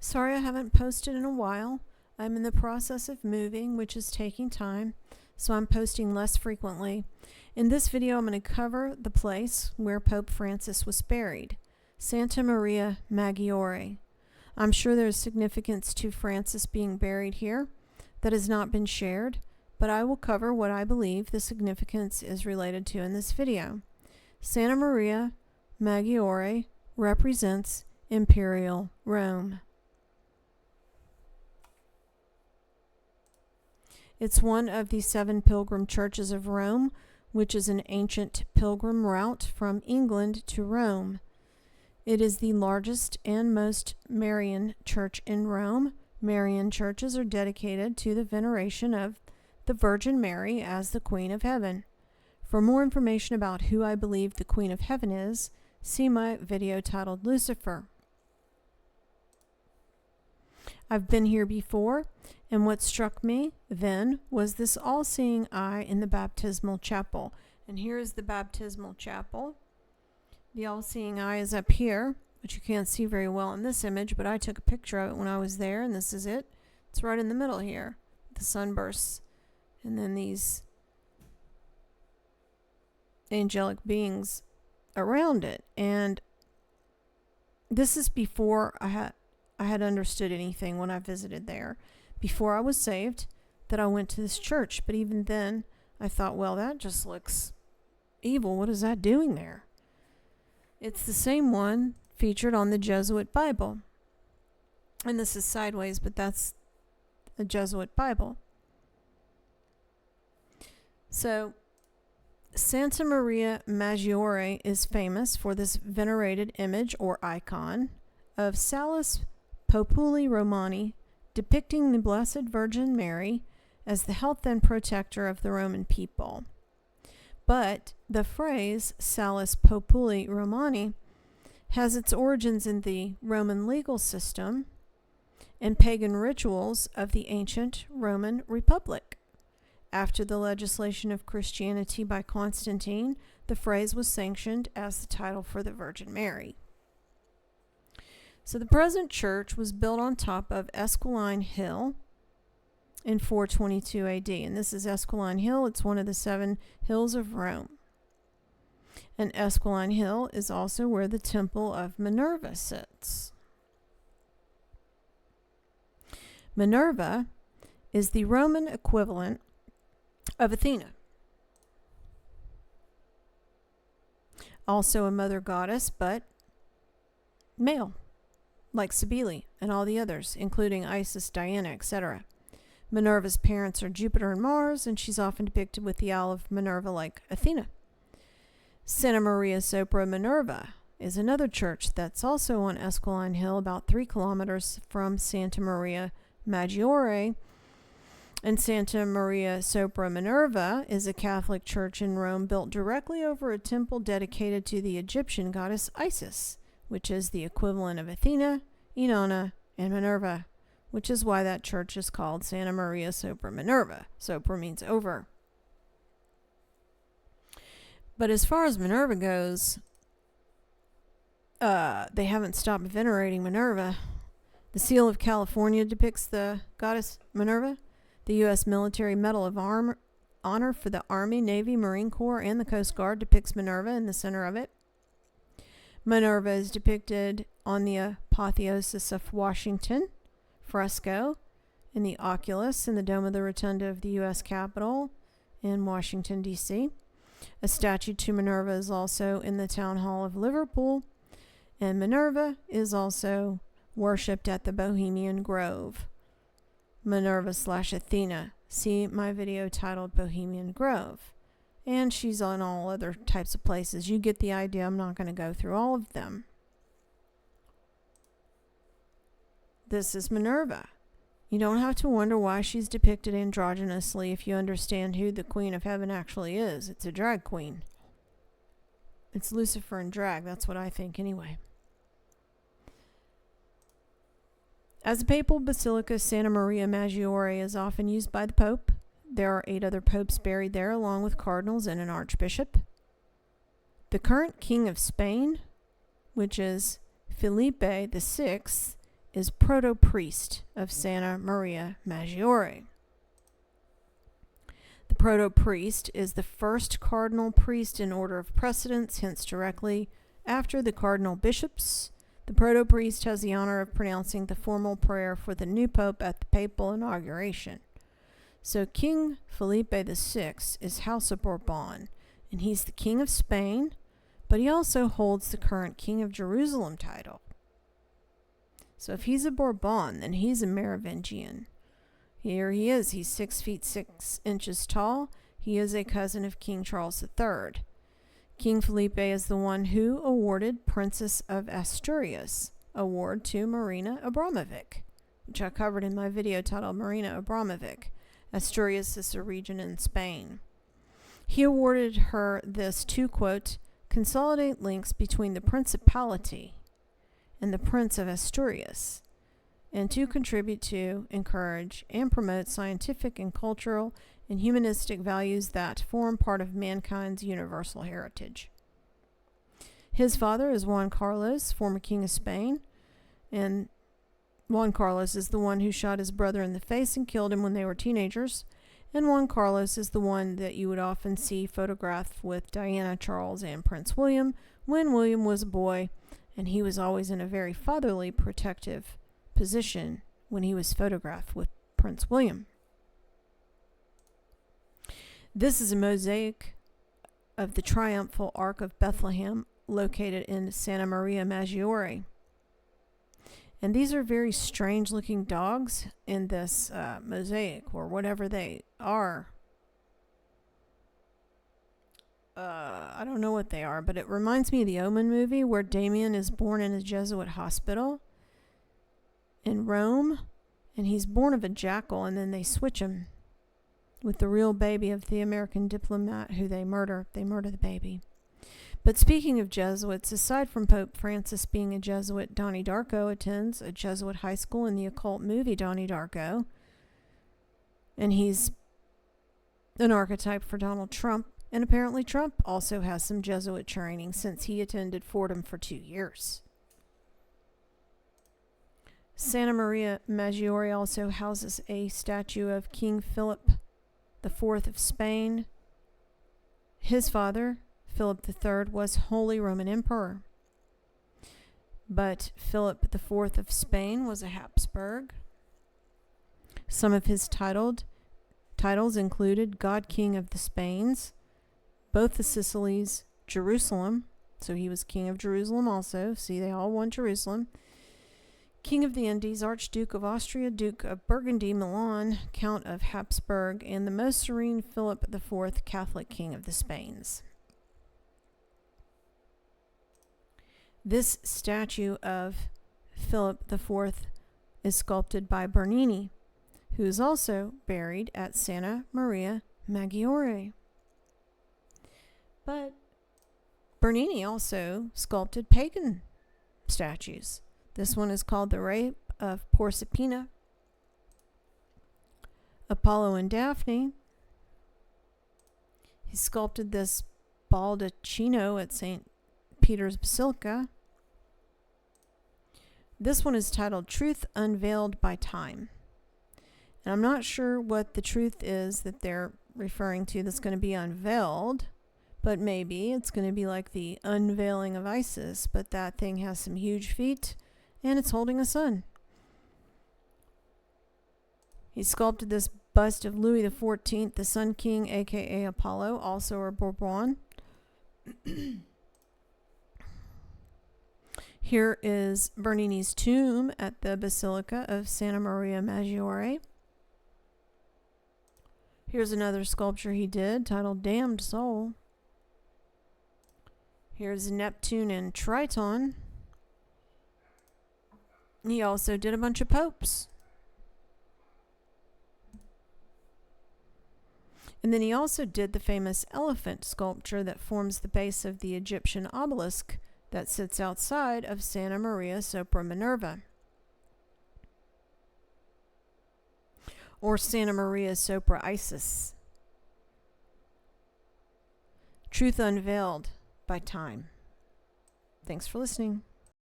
Sorry I haven't posted in a while. I'm in the process of moving, which is taking time, so I'm posting less frequently. In this video, I'm going to cover the place where Pope Francis was buried, Santa Maria Maggiore. I'm sure there's significance to Francis being buried here that has not been shared, but I will cover what I believe the significance is related to in this video. Santa Maria Maggiore represents Imperial Rome. It's one of the 7 pilgrim churches of Rome, which is an ancient pilgrim route from England to Rome. It is the largest and most Marian church in Rome. Marian churches are dedicated to the veneration of the Virgin Mary as the Queen of Heaven. For more information about who I believe the Queen of Heaven is, see my video titled Lucifer. I've been here before, and what struck me then was this all-seeing eye in the baptismal chapel. And here is the baptismal chapel. The all-seeing eye is up here, which you can't see very well in this image, but I took a picture of it when I was there, and this is it. It's right in the middle here, the sunbursts, and then these angelic beings around it. And this is before I had understood anything when I visited there. Before I was saved, that I went to this church. But even then, I thought, well, that just looks evil. What is that doing there? It's the same one featured on the Jesuit Bible. And this is sideways, but that's a Jesuit Bible. So, Santa Maria Maggiore is famous for this venerated image or icon of Salus Populi Romani, depicting the Blessed Virgin Mary as the health and protector of the Roman people. But the phrase Salus Populi Romani has its origins in the Roman legal system and pagan rituals of the ancient Roman Republic. After the legislation of Christianity by Constantine, the phrase was sanctioned as the title for the Virgin Mary. So the present church was built on top of Esquiline Hill in 422 AD. And this is Esquiline Hill. It's one of the 7 hills of Rome. And Esquiline Hill is also where the Temple of Minerva sits. Minerva is the Roman equivalent of Athena. Also a mother goddess, but male, like Cybele and all the others, including Isis, Diana, etc. Minerva's parents are Jupiter and Mars, and she's often depicted with the owl of Minerva like Athena. Santa Maria Sopra Minerva is another church that's also on Esquiline Hill, about 3 kilometers from Santa Maria Maggiore. And Santa Maria Sopra Minerva is a Catholic church in Rome built directly over a temple dedicated to the Egyptian goddess Isis, which is the equivalent of Athena, Inanna, and Minerva, which is why that church is called Santa Maria Sopra Minerva. Sopra means over. But as far as Minerva goes, they haven't stopped venerating Minerva. The seal of California depicts the goddess Minerva. The U.S. Military Medal of Honor for the Army, Navy, Marine Corps, and the Coast Guard depicts Minerva in the center of it. Minerva is depicted on the Apotheosis of Washington fresco in the oculus in the Dome of the Rotunda of the U.S. Capitol in Washington, D.C. A statue to Minerva is also in the Town Hall of Liverpool, and Minerva is also worshipped at the Bohemian Grove. Minerva/Athena. See my video titled Bohemian Grove. And she's on all other types of places. You get the idea. I'm not going to go through all of them. This is Minerva. You don't have to wonder why she's depicted androgynously if you understand who the Queen of Heaven actually is. It's a drag queen. It's Lucifer in drag. That's what I think anyway. As a papal basilica, Santa Maria Maggiore is often used by the Pope. There are 8 other popes buried there, along with cardinals and an archbishop. The current king of Spain, which is Felipe VI, is proto-priest of Santa Maria Maggiore. The proto-priest is the first cardinal priest in order of precedence, hence directly after the cardinal bishops. The proto-priest has the honor of pronouncing the formal prayer for the new pope at the papal inauguration. So King Felipe VI is House of Bourbon, and he's the King of Spain, but he also holds the current King of Jerusalem title. So if he's a Bourbon, then he's a Merovingian. Here he is. He's 6 feet 6 inches tall. He is a cousin of King Charles III. King Felipe is the one who awarded Princess of Asturias award to Marina Abramovic, which I covered in my video titled Marina Abramovic. Asturias is a region in Spain. He awarded her this to, quote, consolidate links between the principality and the Prince of Asturias, and to contribute to, encourage, and promote scientific and cultural and humanistic values that form part of mankind's universal heritage. His father is Juan Carlos, former King of Spain, and Juan Carlos is the one who shot his brother in the face and killed him when they were teenagers, and Juan Carlos is the one that you would often see photographed with Diana, Charles, and Prince William when William was a boy, and he was always in a very fatherly, protective position when he was photographed with Prince William. This is a mosaic of the triumphal arch of Bethlehem located in Santa Maria Maggiore. And these are very strange looking dogs in this mosaic, or whatever they are. I don't know what they are, but it reminds me of the Omen movie where Damien is born in a Jesuit hospital in Rome, and he's born of a jackal, and then they switch him with the real baby of the American diplomat who they murder. They murder the baby. But speaking of Jesuits, aside from Pope Francis being a Jesuit, Donnie Darko attends a Jesuit high school in the occult movie Donnie Darko, and he's an archetype for Donald Trump. And apparently Trump also has some Jesuit training since he attended Fordham for 2 years. Santa Maria Maggiore also houses a statue of King Philip IV of Spain. His father, Philip III, was Holy Roman Emperor. But Philip IV of Spain was a Habsburg. Some of his titles included God King of the Spains, both the Sicilies, Jerusalem, so he was King of Jerusalem also. See, they all won Jerusalem. King of the Indies, Archduke of Austria, Duke of Burgundy, Milan, Count of Habsburg, and the most serene Philip IV, Catholic King of the Spains. This statue of Philip IV is sculpted by Bernini, who is also buried at Santa Maria Maggiore. But Bernini also sculpted pagan statues. This one is called The Rape of Proserpina. Apollo and Daphne. He sculpted this baldacchino at St. Peter's Basilica. This one is titled Truth Unveiled by Time. And I'm not sure what the truth is that they're referring to that's going to be unveiled, but maybe it's going to be like the unveiling of Isis, but that thing has some huge feet, and it's holding a sun. He sculpted this bust of Louis XIV, the Sun King, aka Apollo, also a Bourbon. Here is Bernini's tomb at the Basilica of Santa Maria Maggiore. Here's another sculpture he did titled Damned Soul. Here's Neptune and Triton. He also did a bunch of popes. And then he also did the famous elephant sculpture that forms the base of the Egyptian obelisk that sits outside of Santa Maria sopra Minerva, or Santa Maria sopra Isis. Truth Unveiled by Time. Thanks for listening.